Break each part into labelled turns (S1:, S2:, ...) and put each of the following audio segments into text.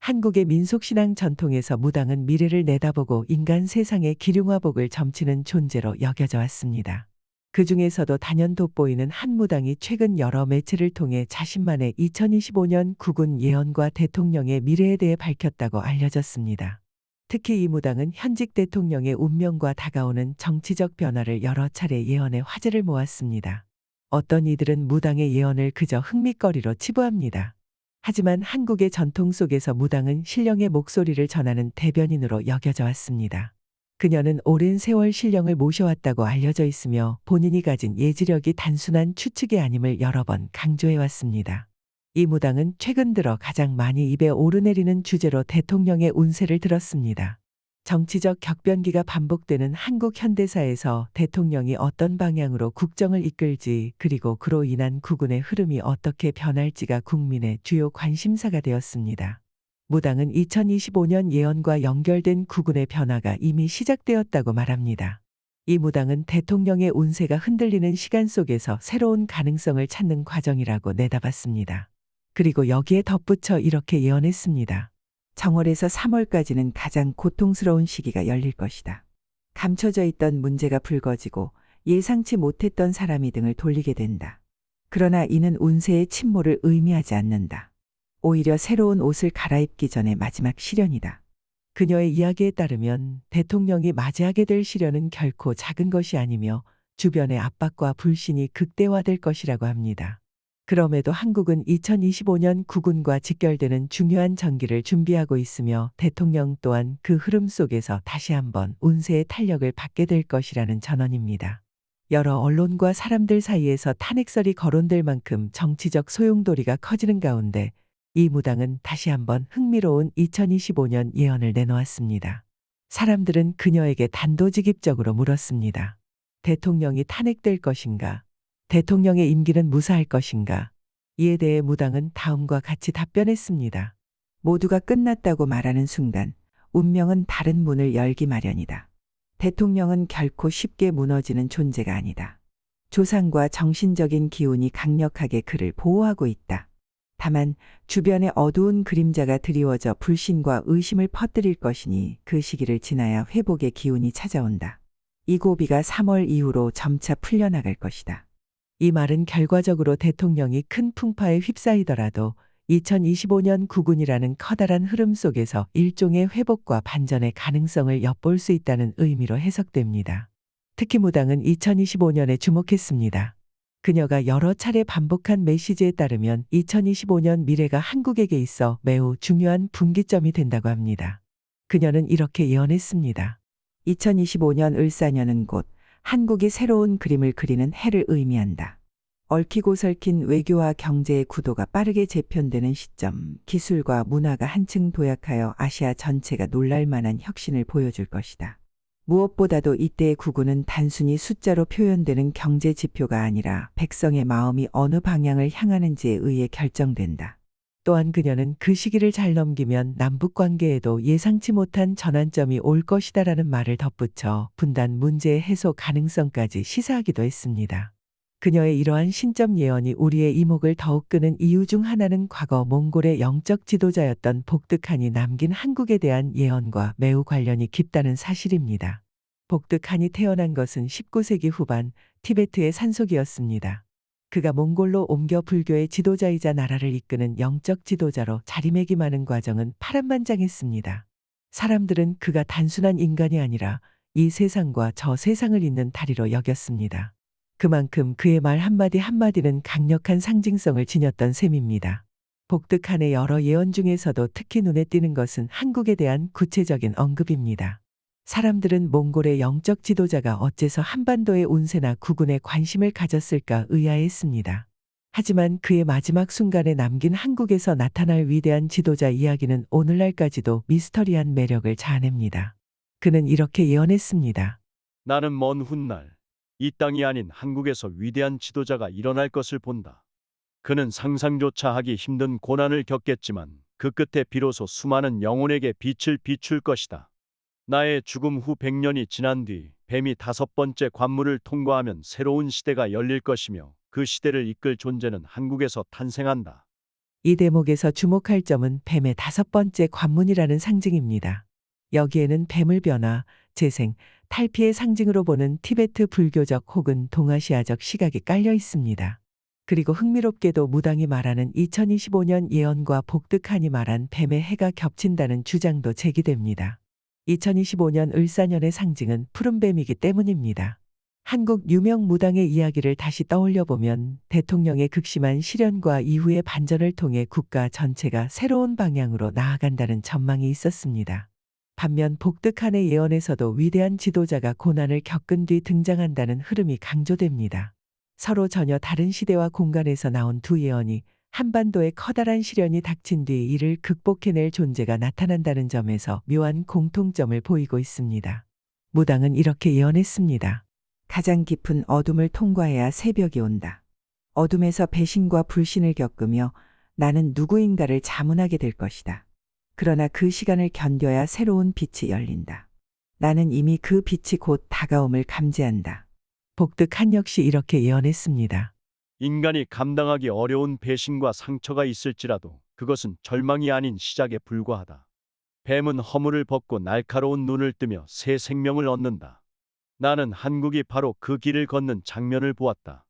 S1: 한국의 민속신앙 전통에서 무당은 미래를 내다보고 인간 세상의 기륭화복을 점치는 존재로 여겨져 왔습니다. 그 중에서도 단연 돋보이는 한 무당이 최근 여러 매체를 통해 자신만의 2025년 국군 예언과 대통령의 미래에 대해 밝혔다고 알려졌습니다. 특히 이 무당은 현직 대통령의 운명과 다가오는 정치적 변화를 여러 차례 예언해 화제를 모았습니다. 어떤 이들은 무당의 예언을 그저 흥미거리로 치부합니다. 하지만 한국의 전통 속에서 무당은 신령의 목소리를 전하는 대변인으로 여겨져 왔습니다. 그녀는 오랜 세월 신령을 모셔왔다고 알려져 있으며 본인이 가진 예지력이 단순한 추측이 아님을 여러 번 강조해 왔습니다. 이 무당은 최근 들어 가장 많이 입에 오르내리는 주제로 대통령의 운세를 들었습니다. 정치적 격변기가 반복되는 한국 현대사에서 대통령이 어떤 방향으로 국정을 이끌지 그리고 그로 인한 국운의 흐름이 어떻게 변할지가 국민의 주요 관심사가 되었습니다. 무당은 2025년 예언과 연결된 국운의 변화가 이미 시작되었다고 말합니다. 이 무당은 대통령의 운세가 흔들리는 시간 속에서 새로운 가능성을 찾는 과정이라고 내다봤습니다. 그리고 여기에 덧붙여 이렇게 예언했습니다. 정월에서 3월까지는 가장 고통스러운 시기가 열릴 것이다. 감춰져 있던 문제가 불거지고 예상치 못했던 사람이 등을 돌리게 된다. 그러나 이는 운세의 침몰을 의미하지 않는다. 오히려 새로운 옷을 갈아입기 전에 마지막 시련이다. 그녀의 이야기에 따르면 대통령이 맞이하게 될 시련은 결코 작은 것이 아니며 주변의 압박과 불신이 극대화될 것이라고 합니다. 그럼에도 한국은 2025년 국운과 직결되는 중요한 전기를 준비하고 있으며 대통령 또한 그 흐름 속에서 다시 한번 운세의 탄력을 받게 될 것이라는 전언입니다. 여러 언론과 사람들 사이에서 탄핵설이 거론될 만큼 정치적 소용돌이가 커지는 가운데 이 무당은 다시 한번 흥미로운 2025년 예언을 내놓았습니다. 사람들은 그녀에게 단도직입적으로 물었습니다. 대통령이 탄핵될 것인가? 대통령의 임기는 무사할 것인가? 이에 대해 무당은 다음과 같이 답변했습니다. 모두가 끝났다고 말하는 순간 운명은 다른 문을 열기 마련이다. 대통령은 결코 쉽게 무너지는 존재가 아니다. 조상과 정신적인 기운이 강력하게 그를 보호하고 있다. 다만 주변에 어두운 그림자가 드리워져 불신과 의심을 퍼뜨릴 것이니 그 시기를 지나야 회복의 기운이 찾아온다. 이 고비가 3월 이후로 점차 풀려나갈 것이다. 이 말은 결과적으로 대통령이 큰 풍파에 휩싸이더라도 2025년 국운이라는 커다란 흐름 속에서 일종의 회복과 반전의 가능성을 엿볼 수 있다는 의미로 해석됩니다. 특히 무당은 2025년에 주목했습니다. 그녀가 여러 차례 반복한 메시지에 따르면 2025년 미래가 한국에게 있어 매우 중요한 분기점이 된다고 합니다. 그녀는 이렇게 예언했습니다. 2025년 을사년은 곧 한국이 새로운 그림을 그리는 해를 의미한다. 얽히고 설킨 외교와 경제의 구도가 빠르게 재편되는 시점, 기술과 문화가 한층 도약하여 아시아 전체가 놀랄 만한 혁신을 보여줄 것이다. 무엇보다도 이때의 국운은 단순히 숫자로 표현되는 경제 지표가 아니라 백성의 마음이 어느 방향을 향하는지에 의해 결정된다. 또한 그녀는 그 시기를 잘 넘기면 남북 관계에도 예상치 못한 전환점이 올 것이다라는 말을 덧붙여 분단 문제의 해소 가능성까지 시사하기도 했습니다. 그녀의 이러한 신점 예언이 우리의 이목을 더욱 끄는 이유 중 하나는 과거 몽골의 영적 지도자였던 복득한이 남긴 한국에 대한 예언과 매우 관련이 깊다는 사실입니다. 복득한이 태어난 것은 19세기 후반 티베트의 산속이었습니다. 그가 몽골로 옮겨 불교의 지도자이자 나라를 이끄는 영적 지도자로 자리매김하는 과정은 파란만장했습니다. 사람들은 그가 단순한 인간이 아니라 이 세상과 저 세상을 잇는 다리로 여겼습니다. 그만큼 그의 말 한마디 한마디는 강력한 상징성을 지녔던 셈입니다. 복득한의 여러 예언 중에서도 특히 눈에 띄는 것은 한국에 대한 구체적인 언급입니다. 사람들은 몽골의 영적 지도자가 어째서 한반도의 운세나 국운에 관심을 가졌을까 의아해했습니다. 하지만 그의 마지막 순간에 남긴 한국에서 나타날 위대한 지도자 이야기는 오늘날까지도 미스터리한 매력을 자아냅니다. 그는 이렇게 예언했습니다.
S2: 나는 먼 훗날 이 땅이 아닌 한국에서 위대한 지도자가 일어날 것을 본다. 그는 상상조차 하기 힘든 고난을 겪겠지만 그 끝에 비로소 수많은 영혼에게 빛을 비출 것이다. 나의 죽음 후 100년이 지난 뒤 뱀이 5번째 관문을 통과하면 새로운 시대가 열릴 것이며 그 시대를 이끌 존재는 한국에서 탄생한다.
S1: 이 대목에서 주목할 점은 뱀의 5번째 관문이라는 상징입니다. 여기에는 뱀을 변화, 재생, 탈피의 상징으로 보는 티베트 불교적 혹은 동아시아적 시각이 깔려 있습니다. 그리고 흥미롭게도 무당이 말하는 2025년 예언과 복득한이 말한 뱀의 해가 겹친다는 주장도 제기됩니다. 2025년 을사년의 상징은 푸른 뱀이기 때문입니다. 한국 유명 무당의 이야기를 다시 떠올려 보면 대통령의 극심한 시련과 이후의 반전을 통해 국가 전체가 새로운 방향으로 나아간다는 전망이 있었습니다. 반면 복득한의 예언에서도 위대한 지도자가 고난을 겪은 뒤 등장한다는 흐름이 강조됩니다. 서로 전혀 다른 시대와 공간에서 나온 두 예언이 한반도에 커다란 시련이 닥친 뒤 이를 극복해낼 존재가 나타난다는 점에서 묘한 공통점을 보이고 있습니다. 무당은 이렇게 예언했습니다. 가장 깊은 어둠을 통과해야 새벽이 온다. 어둠에서 배신과 불신을 겪으며 나는 누구인가를 자문하게 될 것이다. 그러나 그 시간을 견뎌야 새로운 빛이 열린다. 나는 이미 그 빛이 곧 다가옴을 감지한다. 복득한 역시 이렇게 예언했습니다.
S2: 인간이 감당하기 어려운 배신과 상처가 있을지라도 그것은 절망이 아닌 시작에 불과하다. 뱀은 허물을 벗고 날카로운 눈을 뜨며 새 생명을 얻는다. 나는 한국이 바로 그 길을 걷는 장면을 보았다.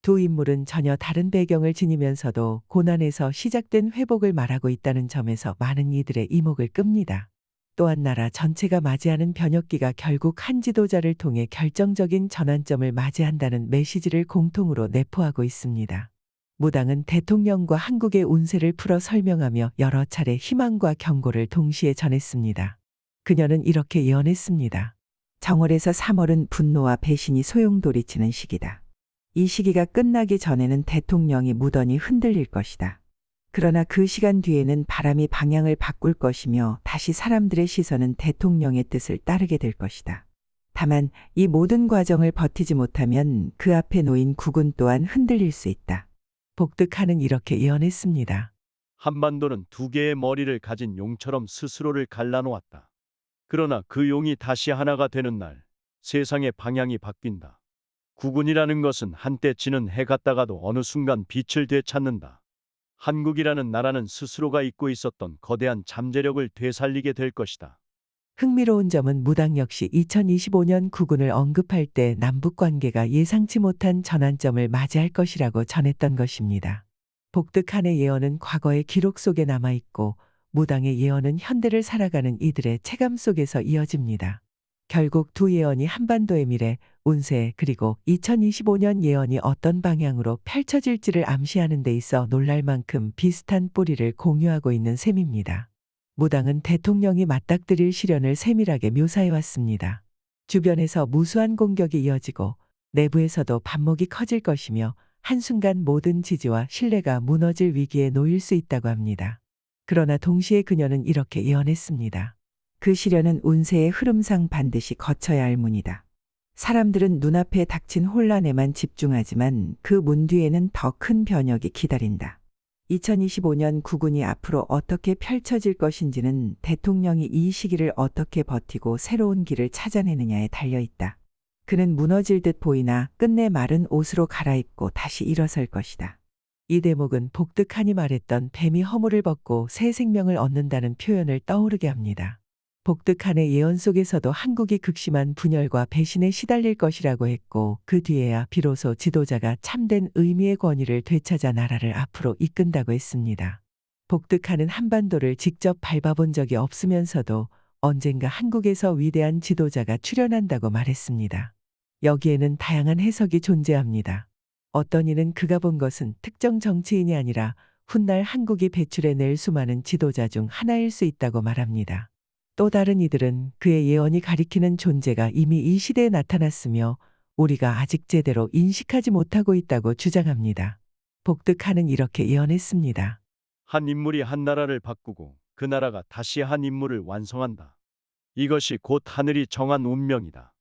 S1: 두 인물은 전혀 다른 배경을 지니면서도 고난에서 시작된 회복을 말하고 있다는 점에서 많은 이들의 이목을 끕니다. 또한 나라 전체가 맞이하는 변혁기가 결국 한 지도자를 통해 결정적인 전환점을 맞이한다는 메시지를 공통으로 내포하고 있습니다. 무당은 대통령과 한국의 운세를 풀어 설명하며 여러 차례 희망과 경고를 동시에 전했습니다. 그녀는 이렇게 예언했습니다. 정월에서 3월은 분노와 배신이 소용돌이치는 시기다. 이 시기가 끝나기 전에는 대통령이 무던히 흔들릴 것이다. 그러나 그 시간 뒤에는 바람이 방향을 바꿀 것이며 다시 사람들의 시선은 대통령의 뜻을 따르게 될 것이다. 다만 이 모든 과정을 버티지 못하면 그 앞에 놓인 국은 또한 흔들릴 수 있다. 복득한은 이렇게 예언했습니다.
S2: 한반도는 두 개의 머리를 가진 용처럼 스스로를 갈라놓았다. 그러나 그 용이 다시 하나가 되는 날, 세상의 방향이 바뀐다. 국운이라는 것은 한때 지는 해 같다가도 어느 순간 빛을 되찾는다. 한국이라는 나라는 스스로가 잊고 있었던 거대한 잠재력을 되살리게 될 것이다.
S1: 흥미로운 점은 무당 역시 2025년 국운을 언급할 때 남북 관계가 예상치 못한 전환점을 맞이할 것이라고 전했던 것입니다. 복득한의 예언은 과거의 기록 속에 남아있고 무당의 예언은 현대를 살아가는 이들의 체감 속에서 이어집니다. 결국 두 예언이 한반도의 미래, 운세 그리고 2025년 예언이 어떤 방향으로 펼쳐질지를 암시하는 데 있어 놀랄 만큼 비슷한 뿌리를 공유하고 있는 셈입니다. 무당은 대통령이 맞닥뜨릴 시련을 세밀하게 묘사해 왔습니다. 주변에서 무수한 공격이 이어지고 내부에서도 반목이 커질 것이며 한순간 모든 지지와 신뢰가 무너질 위기에 놓일 수 있다고 합니다. 그러나 동시에 그녀는 이렇게 예언했습니다. 그 시련은 운세의 흐름상 반드시 거쳐야 할 문이다. 사람들은 눈앞에 닥친 혼란에만 집중하지만 그 문 뒤에는 더 큰 변혁이 기다린다. 2025년 국운이 앞으로 어떻게 펼쳐질 것인지는 대통령이 이 시기를 어떻게 버티고 새로운 길을 찾아내느냐에 달려있다. 그는 무너질 듯 보이나 끝내 마른 옷으로 갈아입고 다시 일어설 것이다. 이 대목은 복득한이 말했던 뱀이 허물을 벗고 새 생명을 얻는다는 표현을 떠오르게 합니다. 복득한의 예언 속에서도 한국이 극심한 분열과 배신에 시달릴 것이라고 했고 그 뒤에야 비로소 지도자가 참된 의미의 권위를 되찾아 나라를 앞으로 이끈다고 했습니다. 복득한은 한반도를 직접 밟아본 적이 없으면서도 언젠가 한국에서 위대한 지도자가 출현한다고 말했습니다. 여기에는 다양한 해석이 존재합니다. 어떤 이는 그가 본 것은 특정 정치인이 아니라 훗날 한국이 배출해낼 수많은 지도자 중 하나일 수 있다고 말합니다. 또 다른 이들은 그의 예언이 가리키는 존재가 이미 이 시대에 나타났으며 우리가 아직 제대로 인식하지 못하고 있다고 주장합니다. 복득한은 이렇게 예언했습니다.
S2: 한 인물이 한 나라를 바꾸고 그 나라가 다시 한 인물을 완성한다. 이것이 곧 하늘이 정한 운명이다.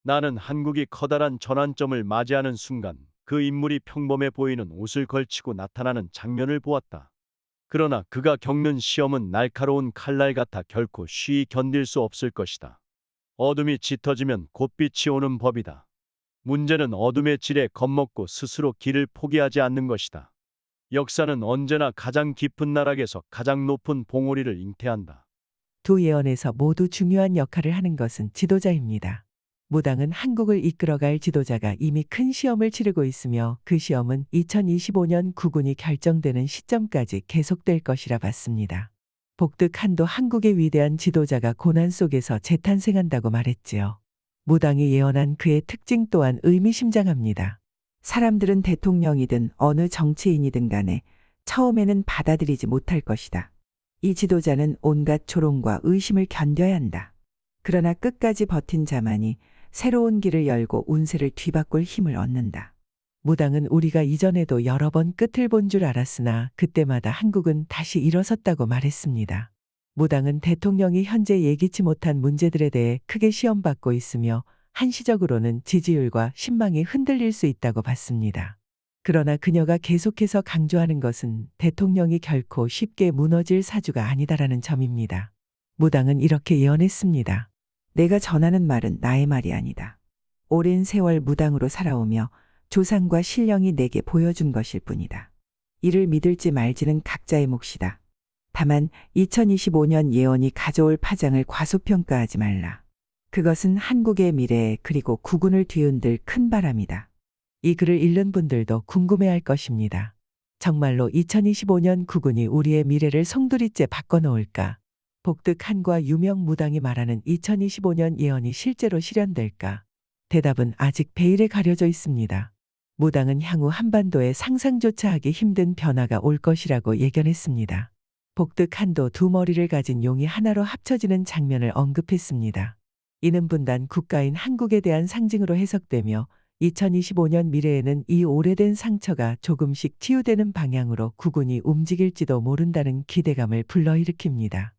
S2: 나는 한국이 커다란 전환점을 맞이하는 순간 그 인물이 평범해 보이는 옷을 걸치고 나타나는 장면을 보았다. 그러나 그가 겪는 시험은 날카로운 칼날 같아 결코 쉬이 견딜 수 없을 것이다. 어둠이 짙어지면 곧 빛이 오는 법이다. 문제는 어둠의 질에 겁먹고 스스로 길을 포기하지 않는 것이다. 역사는 언제나 가장 깊은 나락에서 가장 높은 봉우리를 잉태한다.
S1: 두 예언에서 모두 중요한 역할을 하는 것은 지도자입니다. 무당은 한국을 이끌어갈 지도자가 이미 큰 시험을 치르고 있으며 그 시험은 2025년 국운이 결정되는 시점까지 계속될 것이라 봤습니다. 복득한도 한국의 위대한 지도자가 고난 속에서 재탄생한다고 말했지요. 무당이 예언한 그의 특징 또한 의미심장합니다. 사람들은 대통령이든 어느 정치인이든 간에 처음에는 받아들이지 못할 것이다. 이 지도자는 온갖 조롱과 의심을 견뎌야 한다. 그러나 끝까지 버틴 자만이 새로운 길을 열고 운세를 뒤바꿀 힘을 얻는다. 무당은 우리가 이전에도 여러 번 끝을 본 줄 알았으나 그때마다 한국은 다시 일어섰다고 말했습니다. 무당은 대통령이 현재 예기치 못한 문제들에 대해 크게 시험받고 있으며 한시적으로는 지지율과 신망이 흔들릴 수 있다고 봤습니다. 그러나 그녀가 계속해서 강조하는 것은 대통령이 결코 쉽게 무너질 사주가 아니다라는 점입니다. 무당은 이렇게 예언했습니다. 내가 전하는 말은 나의 말이 아니다. 오랜 세월 무당으로 살아오며 조상과 신령이 내게 보여준 것일 뿐이다. 이를 믿을지 말지는 각자의 몫이다. 다만 2025년 예언이 가져올 파장을 과소평가하지 말라. 그것은 한국의 미래 그리고 국운을 뒤흔들 큰 바람이다. 이 글을 읽는 분들도 궁금해할 것입니다. 정말로 2025년 국운이 우리의 미래를 송두리째 바꿔놓을까? 복득한과 유명 무당이 말하는 2025년 예언이 실제로 실현될까? 대답은 아직 베일에 가려져 있습니다. 무당은 향후 한반도에 상상조차 하기 힘든 변화가 올 것이라고 예견했습니다. 복득한도 두 머리를 가진 용이 하나로 합쳐지는 장면을 언급했습니다. 이는 분단 국가인 한국에 대한 상징으로 해석되며 2025년 미래에는 이 오래된 상처가 조금씩 치유되는 방향으로 국운이 움직일지도 모른다는 기대감을 불러일으킵니다.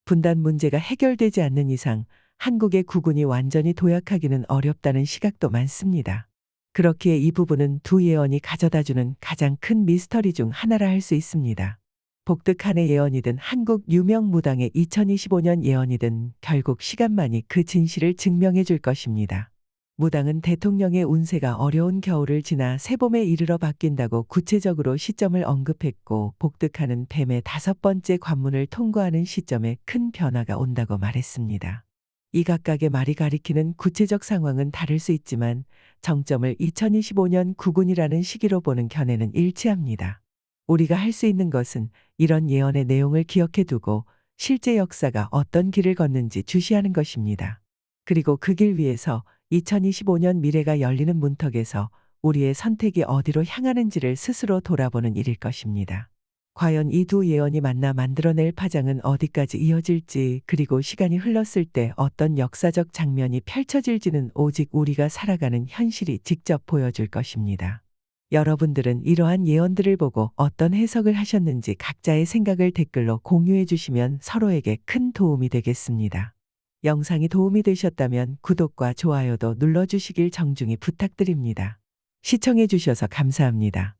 S1: 분단 문제가 해결되지 않는 이상 한국의 국운이 완전히 도약하기는 어렵다는 시각도 많습니다. 그렇기에 이 부분은 두 예언이 가져다주는 가장 큰 미스터리 중 하나라 할 수 있습니다. 복득한의 예언이든 한국 유명 무당의 2025년 예언이든 결국 시간만이 그 진실을 증명해 줄 것입니다. 무당은 대통령의 운세가 어려운 겨울을 지나 새봄에 이르러 바뀐다고 구체적으로 시점을 언급했고 복득한은 뱀의 5번째 관문을 통과하는 시점에 큰 변화가 온다고 말했습니다. 이 각각의 말이 가리키는 구체적 상황은 다를 수 있지만 정점을 2025년 국운이라는 시기로 보는 견해는 일치합니다. 우리가 할 수 있는 것은 이런 예언의 내용을 기억해 두고 실제 역사가 어떤 길을 걷는지 주시하는 것입니다. 그리고 그 길 위에서 2025년 미래가 열리는 문턱에서 우리의 선택이 어디로 향하는지를 스스로 돌아보는 일일 것입니다. 과연 이 두 예언이 만나 만들어낼 파장은 어디까지 이어질지 그리고 시간이 흘렀을 때 어떤 역사적 장면이 펼쳐질지는 오직 우리가 살아가는 현실이 직접 보여줄 것입니다. 여러분들은 이러한 예언들을 보고 어떤 해석을 하셨는지 각자의 생각을 댓글로 공유해 주시면 서로에게 큰 도움이 되겠습니다. 영상이 도움이 되셨다면 구독과 좋아요도 눌러주시길 정중히 부탁드립니다. 시청해 주셔서 감사합니다.